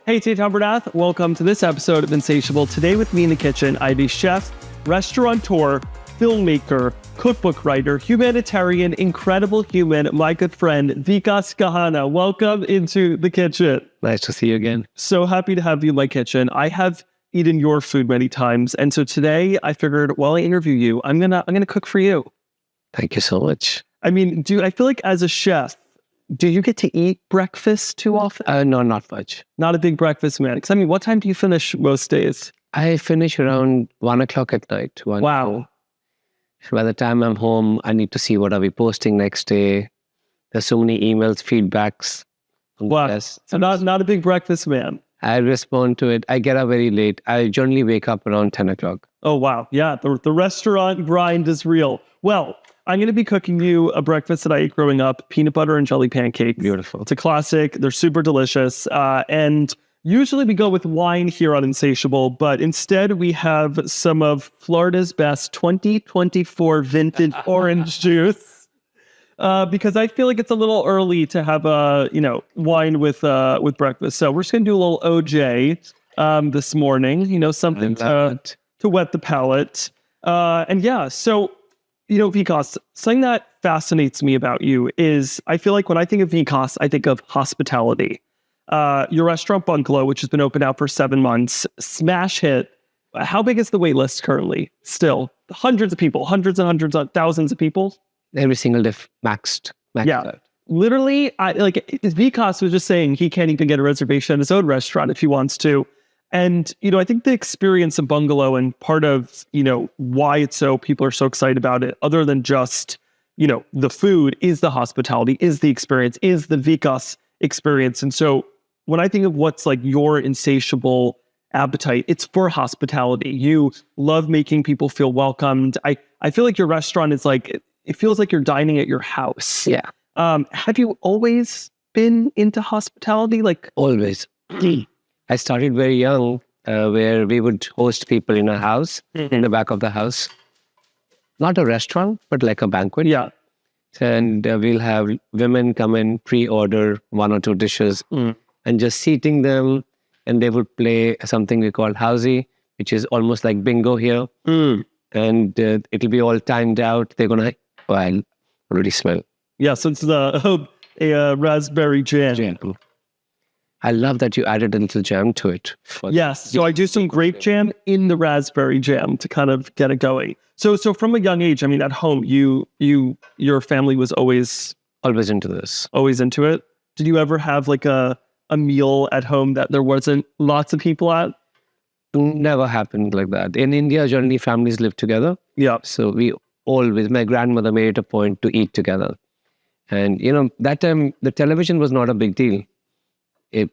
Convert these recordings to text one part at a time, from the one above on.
Hey, it's Eitan Bernath. Welcome to this episode of Insatiable. Today with me in the kitchen, I have a chef, restaurateur, filmmaker, cookbook writer, humanitarian, incredible human, my good friend, Vikhas Khanna. Welcome into the kitchen. Nice to see you again. So happy to have you in my kitchen. I have eaten your food many times, and so today I figured while I interview you, I'm gonna cook for you. Thank you so much. I mean, I feel like as a chef, do you get to eat breakfast too often? No, not much. Not a big breakfast man. Because I mean, what time do you finish most days? I finish around 1 o'clock at night. Wow. So by the time I'm home, I need to see what are we posting next day. There's so many emails, feedbacks. Wow. Yes. So not a big breakfast man. I respond to it. I get up very late. I generally wake up around 10 o'clock. Oh, wow. Yeah, the restaurant grind is real. Well, I'm going to be cooking you a breakfast that I ate growing up, peanut butter and jelly pancakes. Beautiful. It's a classic. They're super delicious. And usually we go with wine here on Insatiable, but instead we have some of Florida's best 2024 vintage orange juice. Because I feel like it's a little early to have wine with breakfast. So we're just going to do a little OJ this morning, something to wet the palate. So Vikhas, something that fascinates me about you is I feel like when I think of Vikhas, I think of hospitality. Your restaurant Bungalow, which has been open out for 7 months, smash hit. How big is the wait list currently? Still hundreds of people, hundreds and hundreds of thousands of people. Every single day maxed yeah. out. Literally, Vikhas was just saying he can't even get a reservation at his own restaurant if he wants to. And, I think the experience of Bungalow and part of, why people are so excited about it, other than just, the food, is the hospitality, is the experience, is the Vikhas experience. And so when I think of what's like your insatiable appetite, it's for hospitality. You love making people feel welcomed. I feel like your restaurant is like, it feels like you're dining at your house. Yeah. Have you always been into hospitality? Always. I started very young, where we would host people in a house, in the back of the house. Not a restaurant, but like a banquet. Yeah. And we'll have women come in, pre-order 1 or 2 dishes, and just seating them. And they would play something we call housey, which is almost like bingo here. And it'll be all timed out. They're going to, I already smell. Yeah, so it's a raspberry jam. I love that you added a little jam to it. Yes, so I do some grape jam in the raspberry jam to kind of get it going. So from a young age, I mean, at home, your family was always into this. Always into it. Did you ever have like a meal at home that there wasn't lots of people at? Never happened like that. In India, generally families live together. Yeah. So my grandmother made it a point to eat together. And, that time the television was not a big deal.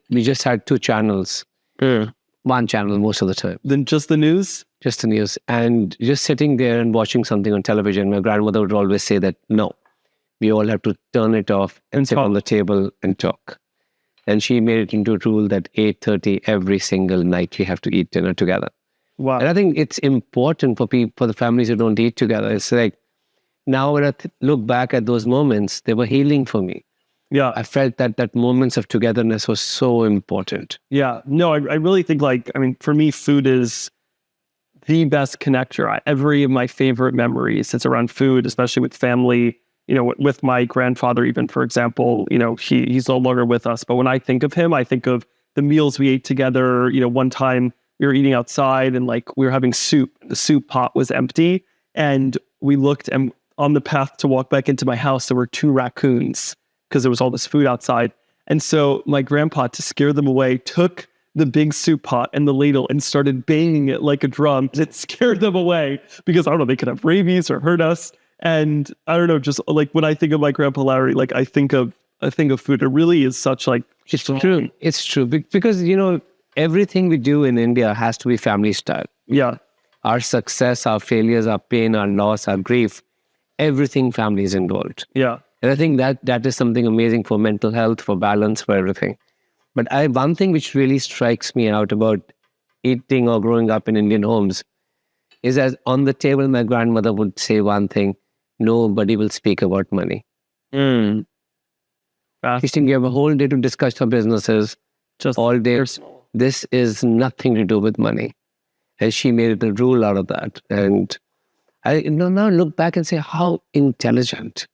We just had 2 channels, 1 channel most of the time. Then just the news? Just the news. And just sitting there and watching something on television, my grandmother would always say that, no, we all have to turn it off and sit on the table and talk. And she made it into a rule that 8:30 every single night we have to eat dinner together. Wow. And I think it's important for the families who don't eat together. It's like, now when I look back at those moments, they were healing for me. Yeah. I felt that moments of togetherness was so important. Yeah. No, I really think for me, food is the best connector. Every of my favorite memories is around food, especially with family, with my grandfather, even, for example, he's no longer with us. But when I think of him, I think of the meals we ate together. One time we were eating outside and we were having soup. The soup pot was empty. And we looked, and on the path to walk back into my house, there were 2 raccoons, because there was all this food outside. And so my grandpa, to scare them away, took the big soup pot and the ladle and started banging it like a drum. And it scared them away because, I don't know, they could have rabies or hurt us. And I don't know, just when I think of my grandpa Larry, I think of food. It really is such It's true. It's true. Because, everything we do in India has to be family style. Yeah. Our success, our failures, our pain, our loss, our grief, everything family is involved. Yeah. And I think that is something amazing for mental health, for balance, for everything. But one thing which really strikes me out about eating or growing up in Indian homes is, as on the table, my grandmother would say one thing: nobody will speak about money. She think you have a whole day to discuss her businesses, just all day. this is nothing to do with money. And she made a rule out of that. And I now look back and say, how intelligent.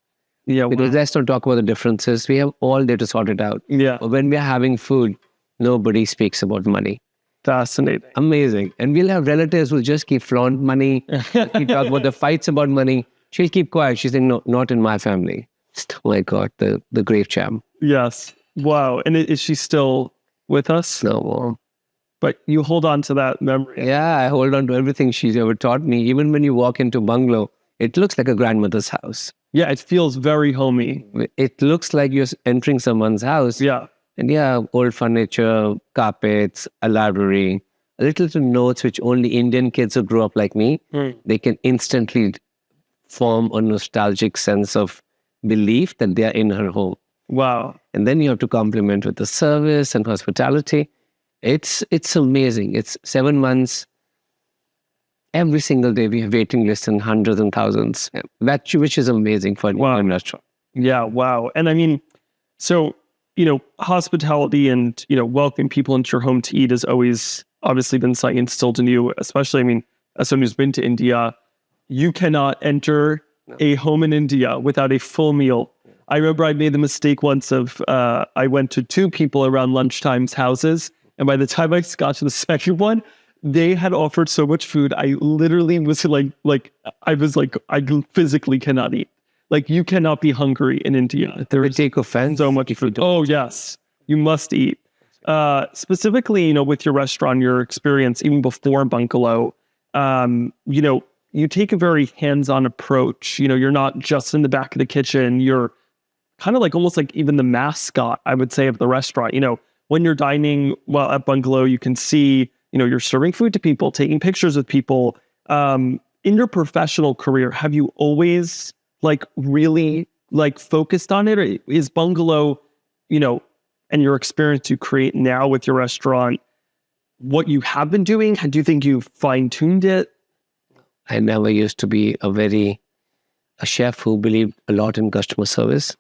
Yeah. Because let's not talk about the differences. We have all day to sort it out. Yeah. But when we're having food, nobody speaks about money. Fascinating. Amazing. And we'll have relatives who'll just keep flaunt money. Keep talk about the fights about money. She'll keep quiet. She's saying, no, not in my family. Oh my God, the great champ. Yes. Wow. And is she still with us? No. But you hold on to that memory. Yeah, I hold on to everything she's ever taught me. Even when you walk into bungalow, it looks like a grandmother's house. Yeah, it feels very homey. It looks like you're entering someone's house. Yeah. And yeah, old furniture, carpets, a library, little notes which only Indian kids who grew up like me, they can instantly form a nostalgic sense of belief that they are in her home. Wow. And then you have to complement with the service and hospitality. It's amazing. It's 7 months. Every single day we have waiting lists and hundreds and thousands, which is amazing for a restaurant. Yeah, wow. And I mean, so, hospitality and, welcoming people into your home to eat has always obviously been something instilled in you, especially, I mean, as someone who's been to India, you cannot enter a home in India without a full meal. I remember I made the mistake once of, I went to 2 people around lunchtime's houses, and by the time I got to the second one, they had offered so much food. I literally was I physically cannot eat. Like, you cannot be hungry in India. They would take offense. So much food. Oh, yes. You must eat. Specifically, with your restaurant, your experience, even before Bungalow, you take a very hands-on approach. You're not just in the back of the kitchen. You're kind of like almost like even the mascot, I would say, of the restaurant. When you're dining at Bungalow, you can see, you're serving food to people, taking pictures with people. In your professional career, have you always really focused on it? Or is Bungalow, and your experience you create now with your restaurant, what you have been doing? Do you think you've fine-tuned it? I never used to be a chef who believed a lot in customer service.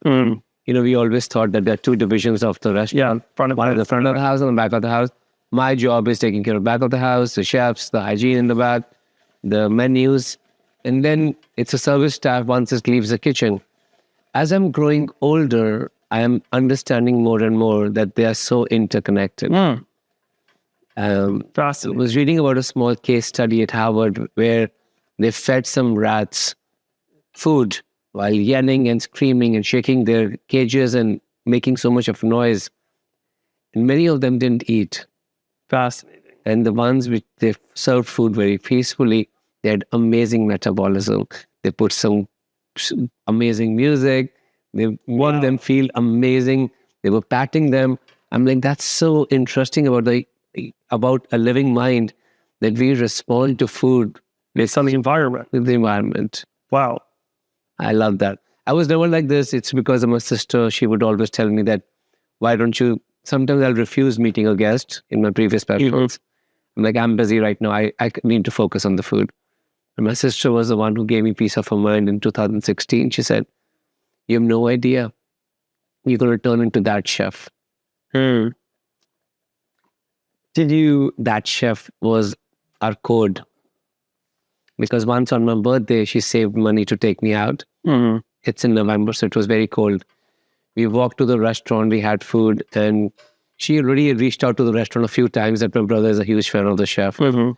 We always thought that there are 2 divisions of the restaurant. Yeah, one at the front of the house and the back of the house. My job is taking care of the back of the house, the chefs, the hygiene in the back, the menus. And then it's a service staff once it leaves the kitchen. As I'm growing older, I am understanding more and more that they are so interconnected. I was reading about a small case study at Harvard where they fed some rats food while yelling and screaming and shaking their cages and making so much of noise. And many of them didn't eat. Fascinating. And the ones which they served food very peacefully, they had amazing metabolism. They put some amazing music. They made them feel amazing. They were patting them. I'm like, that's so interesting about a living mind, that we respond to food based on the environment. With the environment. Wow. I love that. I was never like this. It's because of my sister. She would always tell me that, why don't you, sometimes I'll refuse meeting a guest in my previous restaurants. I'm like, I'm busy right now. I need to focus on the food. And my sister was the one who gave me peace of her mind in 2016. She said, you have no idea. You're going to turn into that chef. That chef was our code. Because once on my birthday, she saved money to take me out. It's in November, so it was very cold. We walked to the restaurant, we had food, and she already reached out to the restaurant a few times that my brother is a huge fan of the chef. And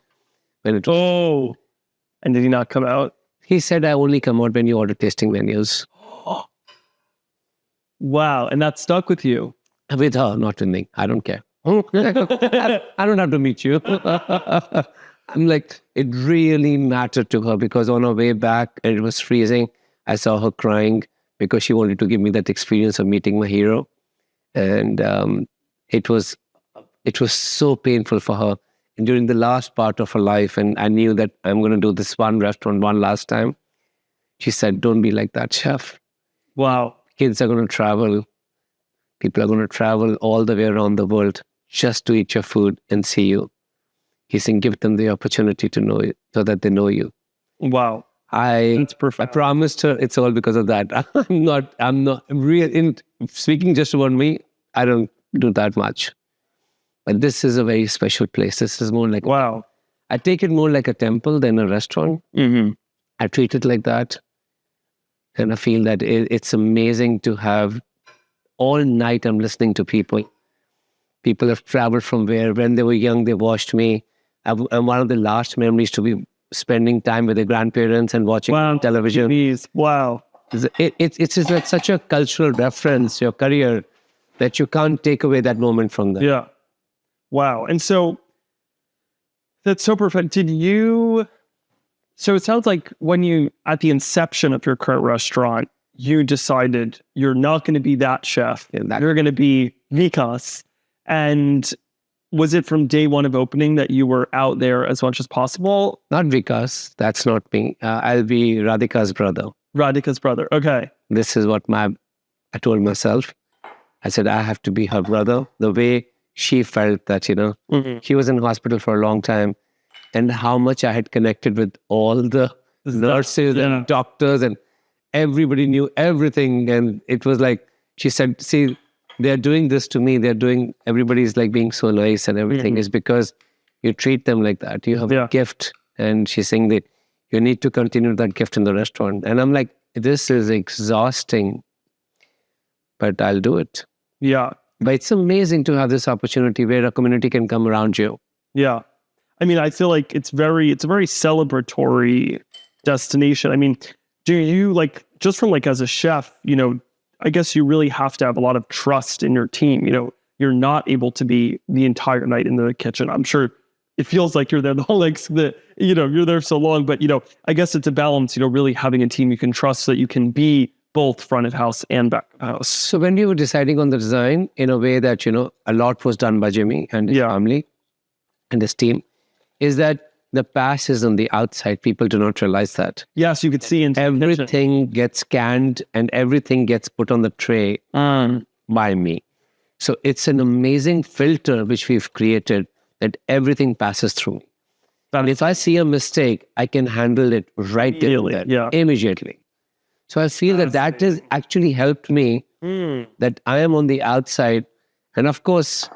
did he not come out? He said, I only come out when you order tasting menus. Wow, and that stuck with you? With her, not with me. I don't care. I don't have to meet you. I'm like, it really mattered to her because on our way back, and it was freezing, I saw her crying because she wanted to give me that experience of meeting my hero. And it was so painful for her. And during the last part of her life, and I knew that I'm going to do this one restaurant one last time, she said, don't be like that, chef. Wow. Kids are going to travel. People are going to travel all the way around the world just to eat your food and see you. He's saying, give them the opportunity to know you so that they know you. Wow. That's perfect. I promised her it's all because of that. I'm not real in speaking just about me. I don't do that much. But this is a very special place. This is more like, Wow. I take it more like a temple than a restaurant. Mm-hmm. I treat it like that. And I feel that it's amazing to have all night I'm listening to people. People have traveled from when they were young, they watched me. And one of the last memories to be spending time with their grandparents and watching television. Geez. Wow. It's just like such a cultural reference, your career, that you can't take away that moment from them. Yeah. Wow. And so that's so perfect. So it sounds like when you, at the inception of your current restaurant, you decided you're not going to be that chef. You're going to be Vikhas. And was it from day one of opening that you were out there as much as possible? Not Vikhas. That's not me. I'll be Radhika's brother. Radhika's brother. Okay. This is what I told myself. I said, I have to be her brother. The way she felt that, she was in hospital for a long time, and how much I had connected with all the nurses and doctors, and everybody knew everything. And it was like, she said, see, they're doing this to me. Everybody's like being so nice and everything is because you treat them like that. You have a gift. And she's saying that you need to continue that gift in the restaurant. And I'm like, this is exhausting, but I'll do it. Yeah. But it's amazing to have this opportunity where a community can come around you. Yeah. I mean, I feel like it's a very celebratory destination. I mean, do you just from as a chef, I guess you really have to have a lot of trust in your team. You're not able to be the entire night in the kitchen. I'm sure it feels like you're there the whole, you're there so long, but, I guess it's a balance, really having a team you can trust so that you can be both front of house and back of house. So when you were deciding on the design in a way that, a lot was done by Jimmy and his family and his team, is that the pass is on the outside. People do not realize that. Yes, you could see into everything gets canned and everything gets put on the tray by me. So it's an amazing filter which we've created that everything passes through me. And if I see a mistake, I can handle it right there, immediately. So I feel that has actually helped me, that I am on the outside. And of course,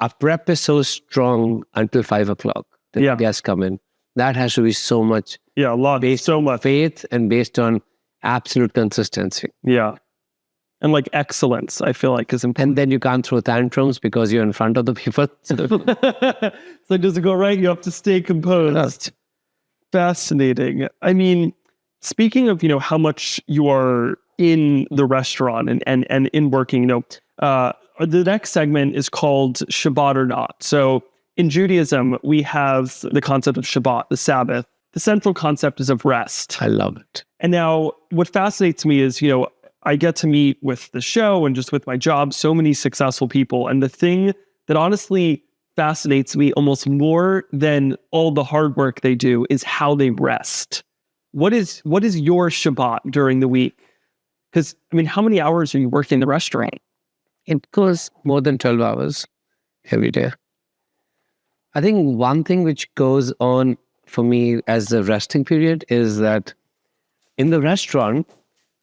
our prep is so strong until 5 o'clock that the guests come in. That has to be so much. Yeah, a lot. Based so on much faith and based on absolute consistency. Yeah. And excellence, I feel like, is important. And then you can't throw tantrums because you're in front of the people. So does it go right? You have to stay composed. Fascinating. I mean, speaking of, how much you are in the restaurant and in working, the next segment is called Shabbat or Not. So in Judaism, we have the concept of Shabbat, the Sabbath. The central concept is of rest. I love it. And now what fascinates me is, I get to meet with the show and just with my job, so many successful people. And the thing that honestly fascinates me almost more than all the hard work they do is how they rest. What is your Shabbat during the week? Because, how many hours are you working in the restaurant? It goes more than 12 hours every day. I think one thing which goes on for me as a resting period is that in the restaurant,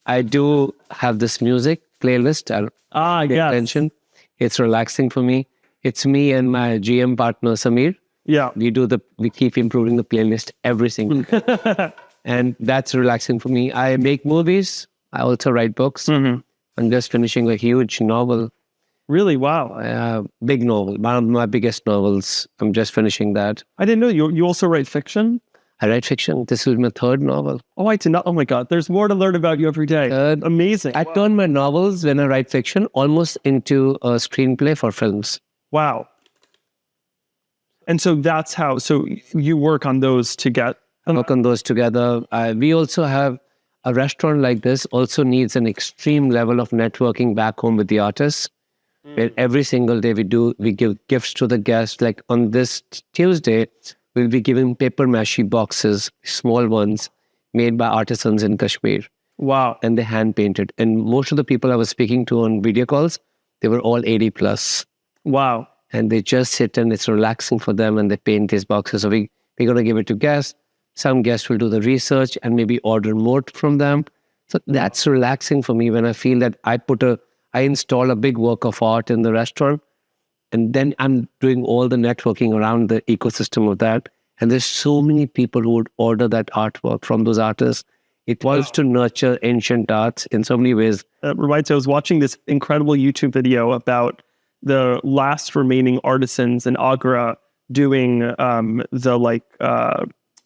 I do have this music playlist. I'll pay attention. It's relaxing for me. It's me and my GM partner, Samir. Yeah. We keep improving the playlist every single day. And that's relaxing for me. I make movies. I also write books. I'm just finishing a huge novel. Really? Wow. Big novel. One of my biggest novels. I'm just finishing that. I didn't know you also write fiction? I write fiction. This is my third novel. Oh, I did not. Oh my God. There's more to learn about you every day. Amazing. I turn my novels, when I write fiction, almost into a screenplay for films. Wow. And so that's how, so you work on those together? Work on those together. We also have a restaurant like this also needs an extreme level of networking back home with the artists. Where every single day we give gifts to the guests. Like on this Tuesday, we'll be giving paper mache boxes, small ones, made by artisans in Kashmir. Wow. And they hand painted. And most of the people I was speaking to on video calls, they were all 80 plus. Wow. And they just sit and it's relaxing for them and they paint these boxes. So we're going to give it to guests. Some guests will do the research and maybe order more from them. So that's relaxing for me when I feel that I install a big work of art in the restaurant And then I'm doing all the networking around the ecosystem of that. And there's so many people who would order that artwork from those artists. It was to nurture ancient arts in so many ways. Reminds me, I was watching this incredible YouTube video about the last remaining artisans in Agra doing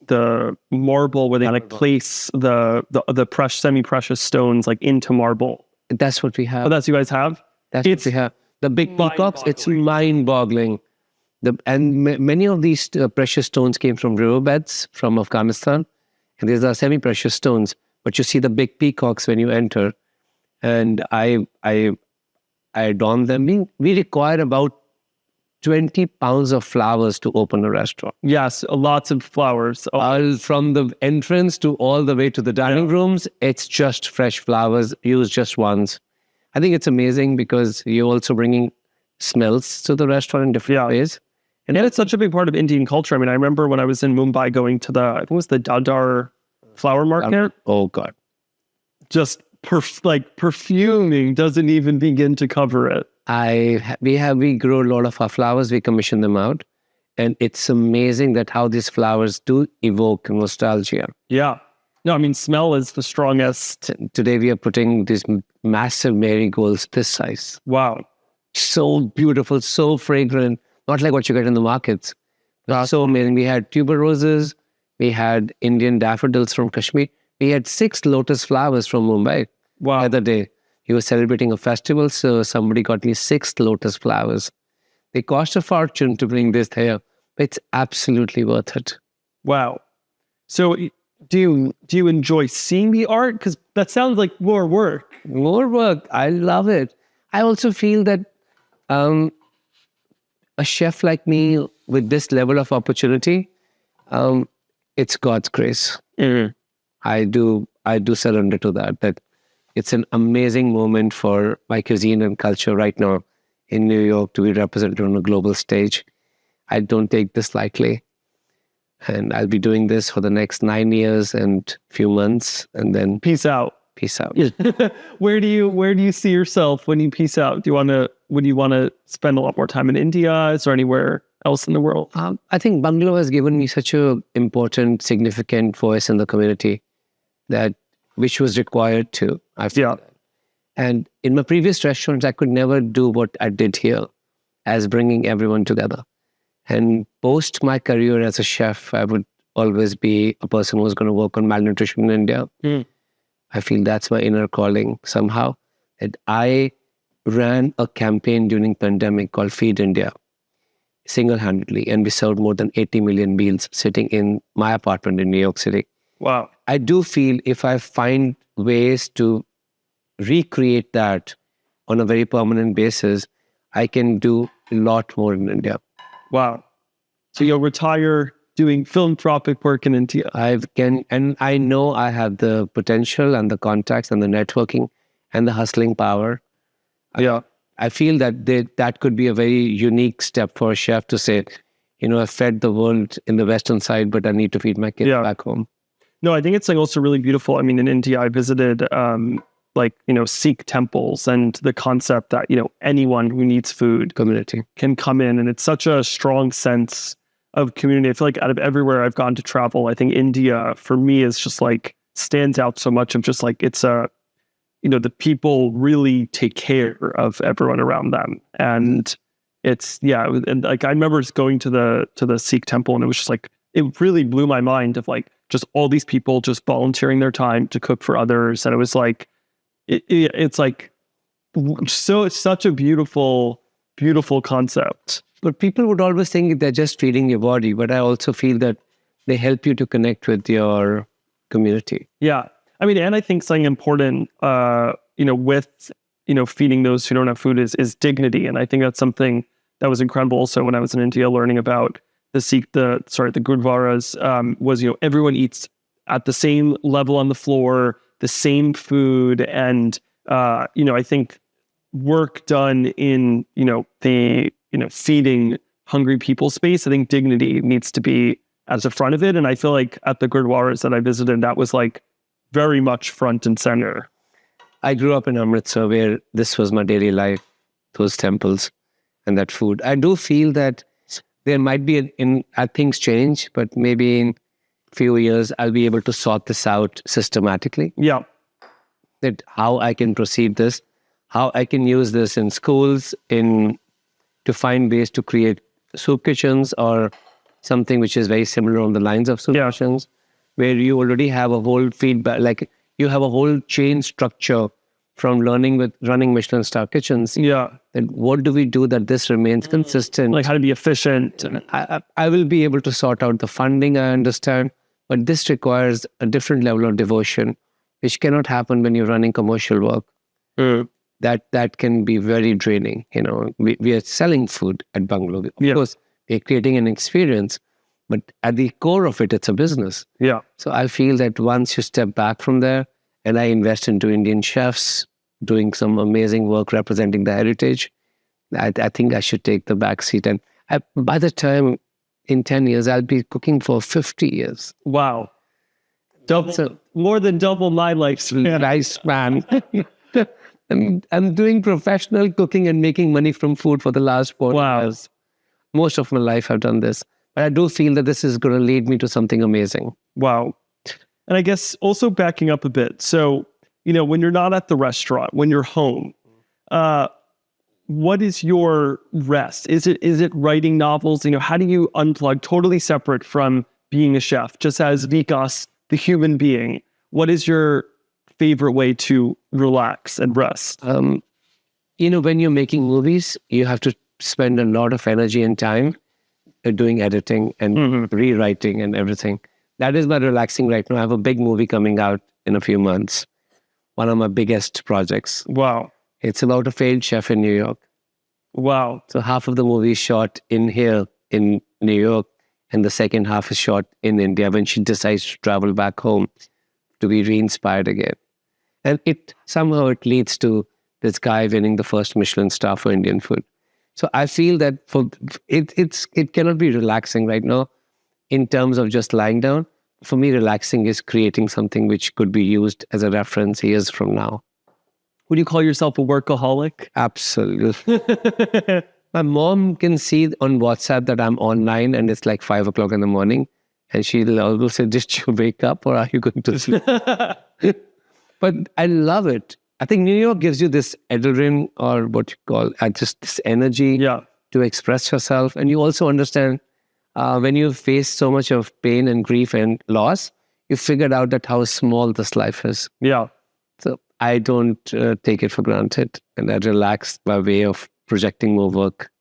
the marble where they like place the semi-precious stones like into marble. That's what we have. Oh, that's what you guys have? That's what we have. The big peacocks, it's mind-boggling. Many of these precious stones came from riverbeds from Afghanistan. And these are semi-precious stones. But you see the big peacocks when you enter. And I adorn them. We require about 20 pounds of flowers to open a restaurant. Yes, lots of flowers. From the entrance to all the way to the dining rooms, it's just fresh flowers, used just once. I think it's amazing because you're also bringing smells to the restaurant in different ways. And it's such a big part of Indian culture. I mean, I remember when I was in Mumbai going to I think it was the Dadar flower market. Oh, God. Just perfuming doesn't even begin to cover it. We grow a lot of our flowers, we commission them out. And it's amazing that how these flowers do evoke nostalgia. Yeah. No, I mean, smell is the strongest. Today we are putting these massive marigolds this size. Wow. So beautiful, so fragrant. Not like what you get in the markets. So amazing. We had tuberoses. We had Indian daffodils from Kashmir. We had 6 lotus flowers from Mumbai. Wow. The other day. He was celebrating a festival, so somebody got me 6 lotus flowers. They cost a fortune to bring this here, but it's absolutely worth it. Wow. So do you enjoy seeing the art? Because that sounds like more work. More work. I love it. I also feel that a chef like me with this level of opportunity, it's God's grace. Mm-hmm. I do surrender to that it's an amazing moment for my cuisine and culture right now in New York to be represented on a global stage. I don't take this lightly. And I'll be doing this for the next 9 years and few months, and then peace out. Peace out. Where do you see yourself when you peace out? Would you want to spend a lot more time in India? Is there anywhere else in the world? I think Bungalow has given me such an important, significant voice in the community which was required to. I feel that. And in my previous restaurants, I could never do what I did here as bringing everyone together. And post my career as a chef, I would always be a person who was going to work on malnutrition in India. Mm. I feel that's my inner calling somehow. And I ran a campaign during pandemic called Feed India, single-handedly. And we served more than 80 million meals sitting in my apartment in New York City. Wow. I do feel if I find ways to recreate that on a very permanent basis, I can do a lot more in India. Wow. So you'll retire doing philanthropic work in India. And I know I have the potential and the contacts and the networking and the hustling power. Yeah. I feel that that could be a very unique step for a chef to say, I've fed the world in the Western side, but I need to feed my kids back home. No, I think it's also really beautiful. I mean, in India, I visited Sikh temples, and the concept that, anyone who needs food community can come in. And it's such a strong sense of community. I feel like out of everywhere I've gone to travel, I think India for me is just stands out so much of just it's the people really take care of everyone around them. And it's, and I remember just going to the Sikh temple, and it was just it really blew my mind of just all these people just volunteering their time to cook for others. And it was it's such a beautiful, beautiful concept. But people would always think they're just feeding your body, but I also feel that they help you to connect with your community. Yeah. I mean, and I think something important, with, feeding those who don't have food is dignity. And I think that's something that was incredible also when I was in India learning about the Gurdwaras, was, everyone eats at the same level on the floor, the same food. And, I think work done in, the, feeding hungry people space, I think dignity needs to be at the front of it. And I feel like at the Gurdwaras that I visited, that was very much front and center. I grew up in Amritsar where this was my daily life, those temples. and that food. I do feel that there might be things change, but maybe in few years I'll be able to sort this out systematically. Yeah. That how I can proceed this, how I can use this in schools, to find ways to create soup kitchens or something which is very similar on the lines of soup kitchens, where you already have a whole feedback, like you have a whole chain structure from learning with running Michelin star kitchens. Yeah. Then what do we do that this remains consistent? Like how to be efficient. I will be able to sort out the funding, I understand, but this requires a different level of devotion, which cannot happen when you're running commercial work. That can be very draining. You know, we are selling food at Bungalow. Of course, we're creating an experience, but at the core of it, it's a business. Yeah. So I feel that once you step back from there, and I invest into Indian chefs doing some amazing work representing the heritage, I think I should take the back seat. And by the time in 10 years, I'll be cooking for 50 years. Wow. More than double my lifespan. Nice, man. I'm doing professional cooking and making money from food for the last 4 years. Most of my life I've done this. But I do feel that this is going to lead me to something amazing. Wow. And I guess also backing up a bit. So, you know, when you're not at the restaurant, when you're home, what is your rest? Is it writing novels? You know, how do you unplug totally separate from being a chef? Just as Vikhas, the human being, what is your favorite way to relax and rest? You know, when you're making movies, you have to spend a lot of energy and time doing editing and rewriting and everything. That is my relaxing right now. I have a big movie coming out in a few months. One of my biggest projects. Wow. It's about a failed chef in New York. Wow. So half of the movie is shot in here in New York, and the second half is shot in India when she decides to travel back home to be re-inspired again. And somehow it leads to this guy winning the first Michelin star for Indian food. So I feel that it cannot be relaxing right now in terms of just lying down. For me, relaxing is creating something which could be used as a reference years from now. Would you call yourself a workaholic? Absolutely. My mom can see on WhatsApp that I'm online and it's like 5 o'clock in the morning. And she'll always say, did you wake up or are you going to sleep? But I love it. I think New York gives you this adrenaline, or what you call just this energy to express yourself. And you also understand when you face so much of pain and grief and loss, you figured out that how small this life is. Yeah. So I don't take it for granted, and I relax by way of projecting more work.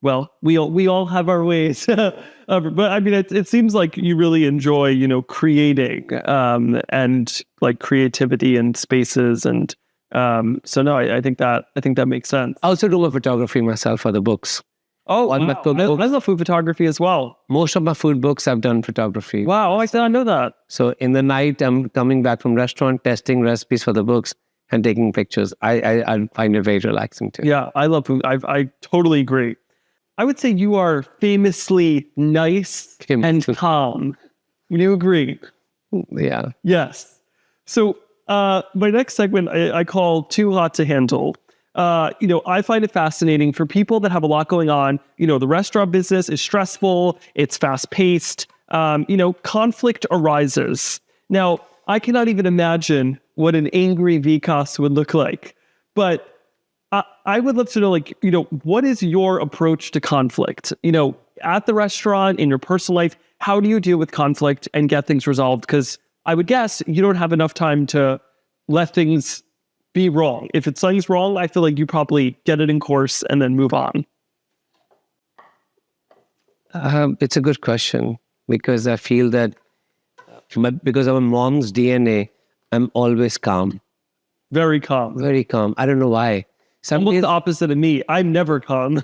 Well, we all have our ways, but I mean, it seems like you really enjoy, you know, creating and like creativity and spaces, and so no, I think that makes sense. I also do my photography myself for the books. Oh, wow. I love food photography as well. Most of my food books, I've done photography. Wow, I did not know that. So in the night, I'm coming back from restaurant, testing recipes for the books and taking pictures. I find it very relaxing too. Yeah, I love food. I totally agree. I would say you are famously nice and calm. Would you agree? Yeah. Yes. So my next segment I call Too Hot to Handle. You know, I find it fascinating for people that have a lot going on. You know, the restaurant business is stressful. It's fast paced. You know, conflict arises. Now, I cannot even imagine what an angry Vikhas would look like. But I would love to know, like, you know, what is your approach to conflict? You know, at the restaurant, in your personal life, how do you deal with conflict and get things resolved? Because I would guess you don't have enough time to let things be wrong. If it's something's wrong, I feel like you probably get it in course and then move on. It's a good question, because I feel that because of my mom's DNA, I'm always calm. Very calm. Very calm. I don't know why. Almost the opposite of me. I'm never calm.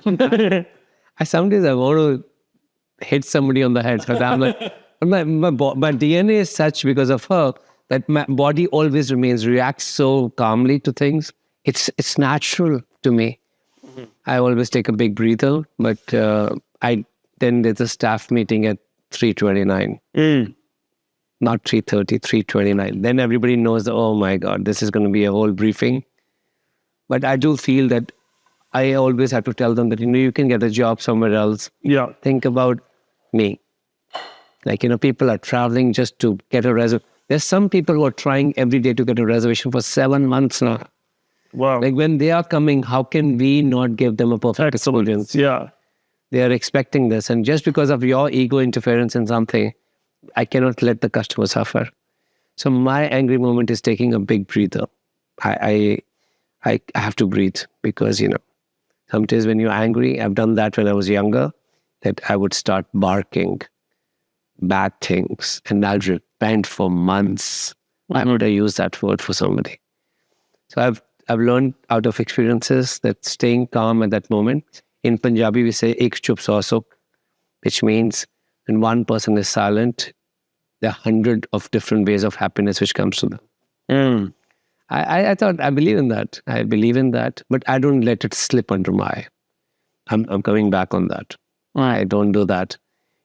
Some days I want to hit somebody on the head, because I'm like, my DNA is such because of her that my body always reacts so calmly to things. It's natural to me. Mm-hmm. I always take a big breather, but then there's a staff meeting at 3:29. Not 3:30, 3:29. Then everybody knows, oh my God, this is going to be a whole briefing. But I do feel that I always have to tell them that, you can get a job somewhere else. Yeah. Think about me. Like, people are traveling just to get a reservation. There's some people who are trying every day to get a reservation for 7 months now. Wow. Like, when they are coming, how can we not give them a perfect experience? Yeah. They are expecting this. And just because of your ego interference in something, I cannot let the customer suffer. So my angry moment is taking a big breather. I have to breathe because, sometimes when you're angry, I've done that when I was younger, that I would start barking bad things and I'll repent for months. Why would I use that word for somebody? So I've learned out of experiences that staying calm at that moment. In Punjabi, we say ek chup saw sukh, which means when one person is silent, there are 100 of different ways of happiness which comes to them. I thought, I believe in that. I believe in that, but I don't let it slip under my. I'm coming back on that. I don't do that.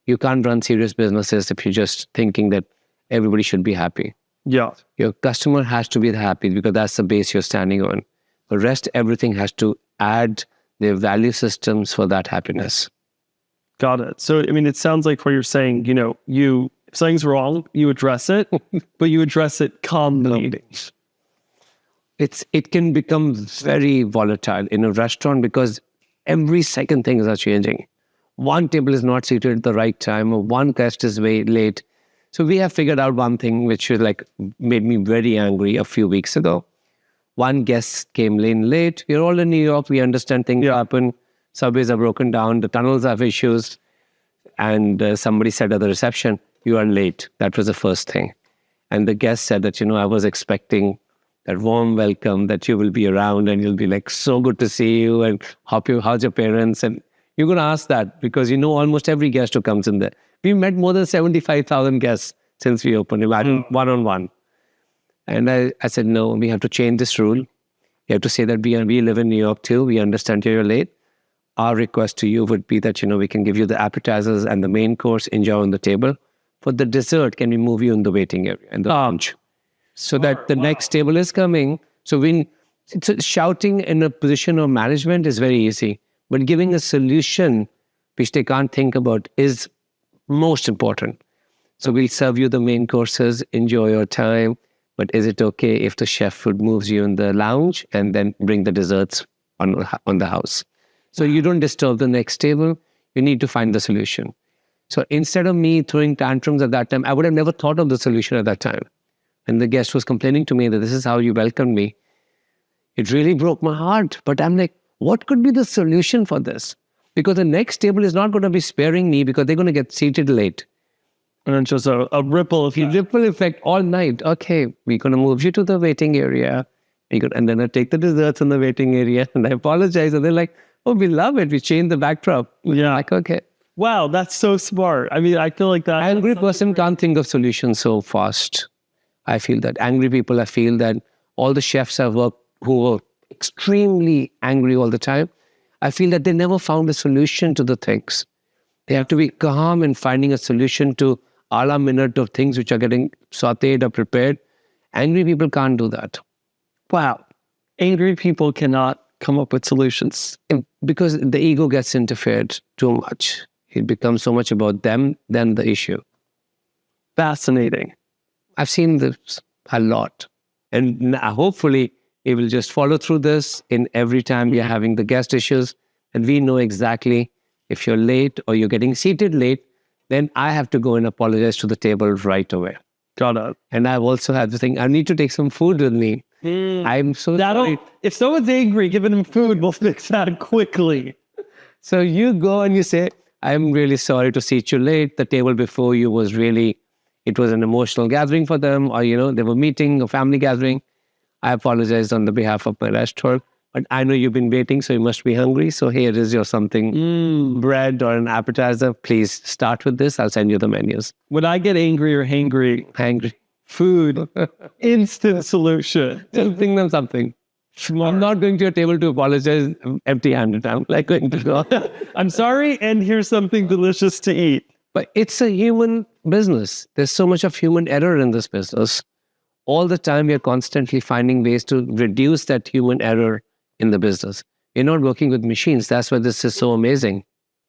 You can't run serious businesses if you're just thinking that everybody should be happy. Yeah. Your customer has to be happy because that's the base you're standing on. The rest, everything has to add their value systems for that happiness. Got it. So, it sounds like what you're saying, if something's wrong, you address it, but you address it calmly. It can become very volatile in a restaurant because every second things are changing. One table is not seated at the right time, or one guest is way late. So we have figured out one thing which is made me very angry a few weeks ago. One guest came in late. We're all in New York. We understand things happen. Subways are broken down. The tunnels have issues. And somebody said at the reception, "You are late." That was the first thing. And the guest said that, I was expecting that warm welcome, that you will be around and you'll be so good to see you and how's your parents? And you're going to ask that because almost every guest who comes in there. We met more than 75,000 guests since we opened it, one-on-one. And I said, no, we have to change this rule. You have to say that we live in New York too. We understand you're late. Our request to you would be that, we can give you the appetizers and the main course, enjoy on the table. For the dessert, can we move you in the waiting area and the lounge? So that the next table is coming. So shouting in a position of management is very easy. But giving a solution which they can't think about is most important. So we'll serve you the main courses, enjoy your time. But is it okay if the chef would moves you in the lounge and then bring the desserts on the house? So you don't disturb the next table. You need to find the solution. So instead of me throwing tantrums at that time, I would have never thought of the solution at that time. And the guest was complaining to me that this is how you welcomed me. It really broke my heart. But I'm like, what could be the solution for this? Because the next table is not going to be sparing me because they're going to get seated late. And it's just a ripple effect. Ripple effect all night. Okay, we're going to move you to the waiting area. And then I take the desserts in the waiting area. And I apologize. And they're like, oh, we love it. We changed the backdrop. Yeah. Like, okay. Wow, that's so smart. I feel like that. Angry person can't think of solutions so fast. I feel that. Angry people, I feel that all the chefs I've worked who were extremely angry all the time, I feel that they never found a solution to the things. They have to be calm in finding a solution to a la minute of things which are getting sauteed or prepared. Angry people can't do that. Wow. Angry people cannot come up with solutions. Because the ego gets interfered too much. It becomes so much about them than the issue. Fascinating. I've seen this a lot. And hopefully, we will just follow through this in every time we are having the guest issues. And we know exactly if you're late or you're getting seated late, then I have to go and apologize to the table right away. Got it. And I've also had the thing, I need to take some food with me. I'm so sorry. If someone's angry, giving them food will fix that quickly. So you go and you say, I'm really sorry to seat you late. The table before you was really, it was an emotional gathering for them, or, they were meeting, a family gathering. I apologize on the behalf of my restaurant, but I know you've been waiting, so you must be hungry. So here is your something, bread or an appetizer. Please start with this. I'll send you the menus. When I get angry or hangry, food, instant solution. Just bring them something. Smart. I'm not going to your table to apologize empty-handed. I'm going to go. I'm sorry, and here's something delicious to eat. But it's a human business. There's so much of human error in this business. All the time, we are constantly finding ways to reduce that human error in the business. You're not working with machines. That's why this is so amazing.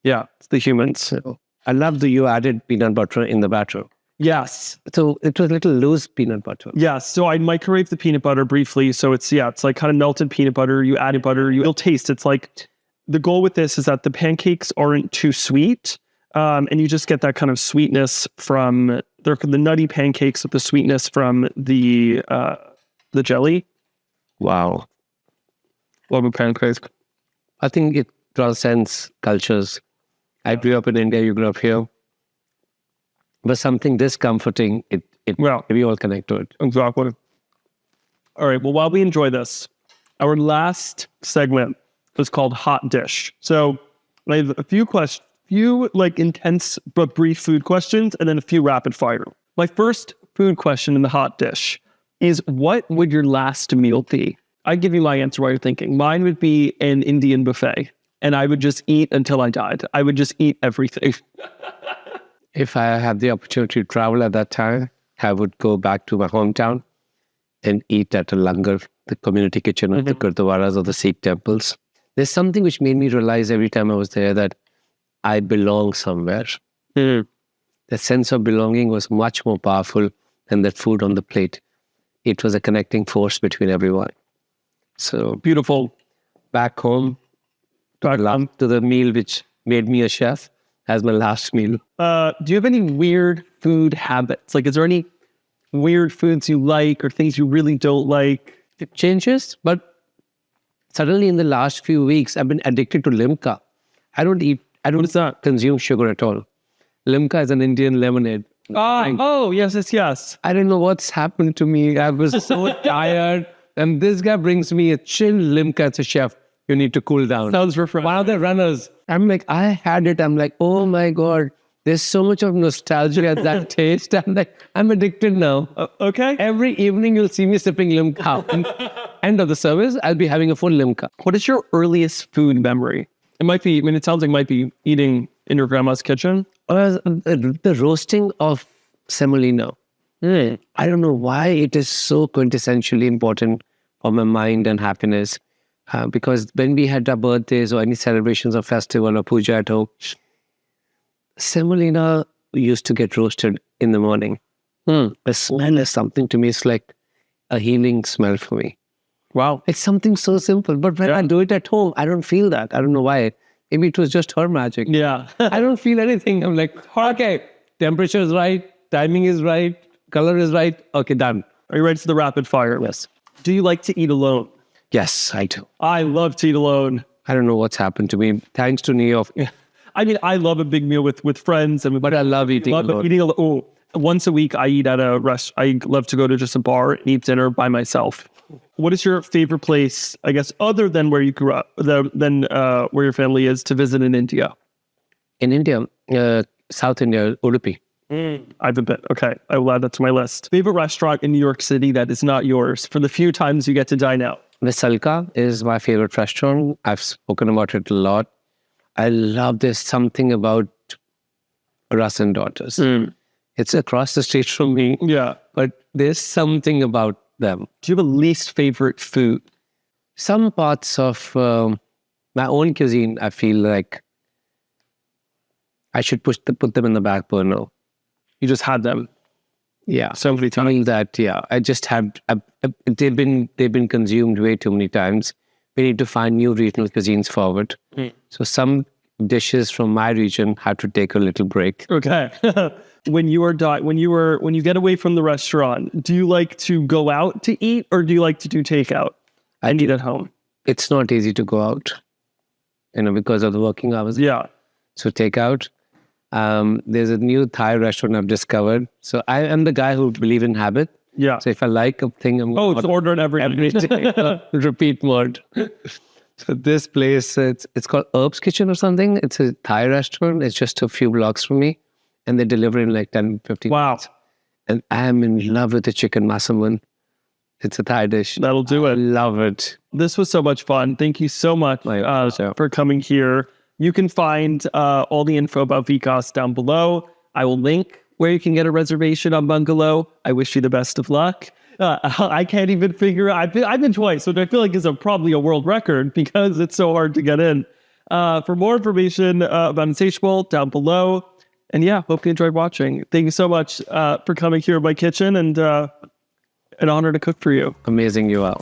Yeah, it's the humans. So, I love that you added peanut butter in the batter. Yes. So it was a little loose peanut butter. Yeah, so I microwave the peanut butter briefly. So it's like kind of melted peanut butter. You add butter, you'll taste. It's like, the goal with this is that the pancakes aren't too sweet. And you just get that kind of sweetness from the nutty pancakes with the sweetness from the jelly. Wow. Love a pancake. I think it transcends cultures. I grew up in India, you grew up here. But something this comforting, we all connect to it. Exactly. All right, well, while we enjoy this, our last segment is called Hot Dish. So I have a few like intense but brief food questions, and then a few rapid fire. My first food question in the hot dish is, what would your last meal be? I give you my answer while you're thinking. Mine would be an Indian buffet, and I would just eat until I died. I would just eat everything. If I had the opportunity to travel at that time, I would go back to my hometown and eat at a langar, the community kitchen of the Gurdwaras or the Sikh temples. There's something which made me realize every time I was there that I belong somewhere. The sense of belonging was much more powerful than that food on the plate. It was a connecting force between everyone. So Beautiful. back home, to the meal which made me a chef as my last meal. Do you have any weird food habits? Like, is there any weird foods you like or things you really don't like? It changes, but suddenly in the last few weeks, I've been addicted to Limka. I don't What is that? consume sugar at all. Limka is an Indian lemonade. Oh, yes. I don't know what's happened to me. I was so tired. And this guy brings me a chill Limka. It's a chef. You need to cool down. Sounds refreshing. One of the runners. I'm like, I had it. I'm like, oh my God. There's so much of nostalgia at that taste. I'm like, I'm addicted now. Okay. Every evening you'll see me sipping Limka. And end of the service, I'll be having a full Limka. What is your earliest food memory? It might be, it sounds like it might be eating in your grandma's kitchen. The roasting of semolina. I don't know why it is so quintessentially important for my mind and happiness. Because when we had our birthdays or any celebrations or festival or puja at home, semolina used to get roasted in the morning. The smell is something to me. It's like a healing smell for me. Wow. It's something so simple. But when I do it at home, I don't feel that. I don't know why. Maybe it was just her magic. Yeah. I don't feel anything. I'm like, okay, temperature is right, timing is right, color is right. Okay, done. Are you ready for the rapid fire? Yes. Do you like to eat alone? Yes, I do. I love to eat alone. I don't know what's happened to me. Thanks to New York. I mean, I love a big meal with friends. But I love eating alone. Oh, once a week, I eat at a restaurant. I love to go to just a bar and eat dinner by myself. What is your favorite place, I guess, other than where you grew up, than where your family is, to visit in India? In India, South India, Udupi. I've been. Okay, I will add that to my list. Favorite restaurant in New York City that is not yours for the few times you get to dine out? Visalka is my favorite restaurant. I've spoken about it a lot. I love there's something about Russ and Daughters. It's across the street from me. Yeah. But there's something about them. Do you have a least favorite food? Some parts of my own cuisine, I feel like I should put them in the back burner. You just had them. Yeah. So many times. I mean that, yeah. I just had, they've been consumed way too many times. We need to find new regional cuisines forward. So some dishes from my region had to take a little break. Okay. When you get away from the restaurant, do you like to go out to eat or do you like to do takeout and eat at home? It's not easy to go out, because of the working hours. Yeah. So takeout. There's a new Thai restaurant I've discovered. So I am the guy who believes in habit. Yeah. So if I like a thing, I'm it's ordered every day. Repeat mode. So this place, it's called Herb's Kitchen or something. It's a Thai restaurant. It's just a few blocks from me. And they deliver in like 10, 15 minutes. And I am in love with the chicken masaman. It's a Thai dish. That'll do it. I love it. This was so much fun. Thank you so much for coming here. You can find all the info about Vikhas down below. I will link where you can get a reservation on Bungalow. I wish you the best of luck. I can't even figure out. I've been twice, which I feel like is probably a world record because it's so hard to get in. For more information about Insatiable, down below. And yeah, hope you enjoyed watching. Thank you so much for coming here in my kitchen, and an honor to cook for you. Amazing, you are.